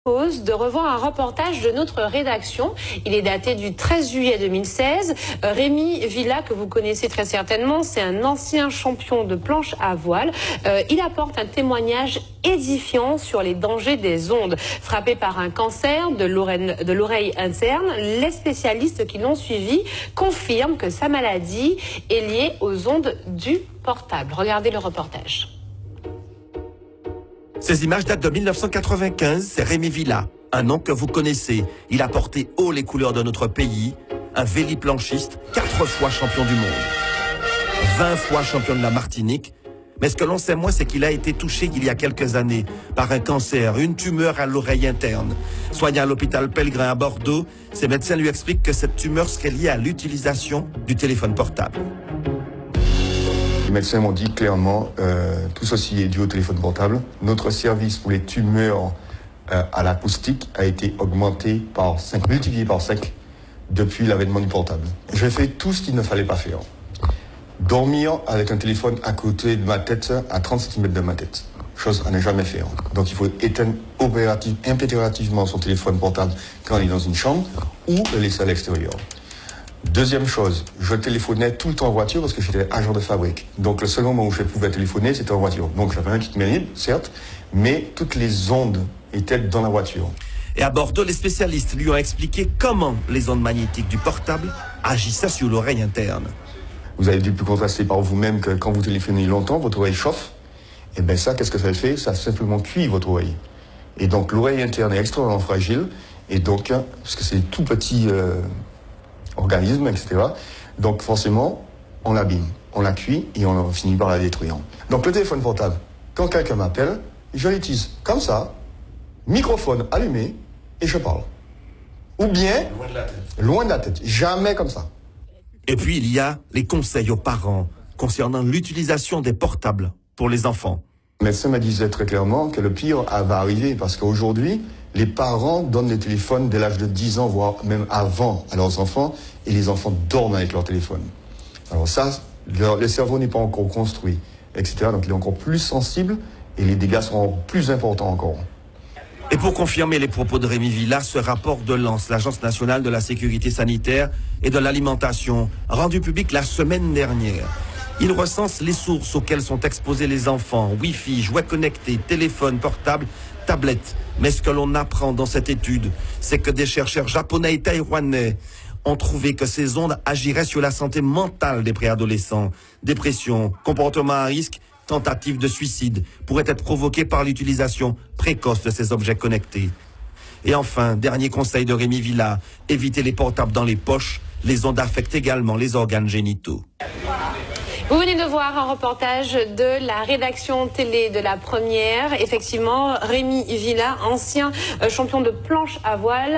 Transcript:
De revoir un reportage de notre rédaction. Il est daté du 13 juillet 2016. Rémi Villa, que vous connaissez très certainement, c'est un ancien champion de planche à voile. Il apporte un témoignage édifiant sur les dangers des ondes. Frappé par un cancer de l'oreille interne, les spécialistes qui l'ont suivi confirment que sa maladie est liée aux ondes du portable. Regardez le reportage. Ces images datent de 1995, c'est Rémi Villa, un nom que vous connaissez. Il a porté haut les couleurs de notre pays, un véliplanchiste, 4 fois champion du monde, 20 fois champion de la Martinique. Mais ce que l'on sait moins, c'est qu'il a été touché il y a quelques années par un cancer, une tumeur à l'oreille interne. Soigné à l'hôpital Pellegrin à Bordeaux, ses médecins lui expliquent que cette tumeur serait liée à l'utilisation du téléphone portable. Les médecins m'ont dit clairement, tout ceci est dû au téléphone portable. Notre service pour les tumeurs à l'acoustique a été augmenté par 5, multiplié par 5 depuis l'avènement du portable. J'ai fait tout ce qu'il ne fallait pas faire. Dormir avec un téléphone à côté de ma tête, à 30 cm de ma tête. Chose à ne jamais faire. Donc il faut éteindre impérativement son téléphone portable quand on est dans une chambre ou le laisser à l'extérieur. Deuxième chose, je téléphonais tout le temps en voiture parce que j'étais agent de fabrique. Donc le seul moment où je pouvais téléphoner, c'était en voiture. Donc j'avais un kit main libre, certes, mais toutes les ondes étaient dans la voiture. Et à Bordeaux, les spécialistes lui ont expliqué comment les ondes magnétiques du portable agissaient sur l'oreille interne. Vous avez dû plus contraster par vous-même que quand vous téléphonez longtemps, votre oreille chauffe. Et bien ça, qu'est-ce que ça fait? Ça simplement cuit votre oreille. Et donc l'oreille interne est extrêmement fragile. Et donc, parce que c'est tout petit organisme, etc. Donc forcément, on l'abîme, on la cuit et on finit par la détruire. Donc le téléphone portable, quand quelqu'un m'appelle, je l'utilise comme ça, microphone allumé, et je parle. Ou bien, loin de la tête, jamais comme ça. Et puis il y a les conseils aux parents concernant l'utilisation des portables pour les enfants. Le médecin me disait très clairement que le pire va arriver parce qu'aujourd'hui, les parents donnent les téléphones dès l'âge de 10 ans, voire même avant à leurs enfants, et les enfants dorment avec leur téléphone. Alors ça, le cerveau n'est pas encore construit, etc. Donc il est encore plus sensible et les dégâts seront plus importants encore. Et pour confirmer les propos de Rémi Villa, ce rapport de l'ANS, l'Agence nationale de la sécurité sanitaire et de l'alimentation, rendu public la semaine dernière. Il recense les sources auxquelles sont exposés les enfants, Wi-Fi, jouets connectés, téléphones portables, tablettes. Mais ce que l'on apprend dans cette étude, c'est que des chercheurs japonais et taïwanais ont trouvé que ces ondes agiraient sur la santé mentale des préadolescents. Dépression, comportement à risque, tentative de suicide pourraient être provoquées par l'utilisation précoce de ces objets connectés. Et enfin, dernier conseil de Rémi Villa, éviter les portables dans les poches. Les ondes affectent également les organes génitaux. Vous venez de voir un reportage de la rédaction télé de La Première. Effectivement, Rémi Villa, ancien champion de planche à voile.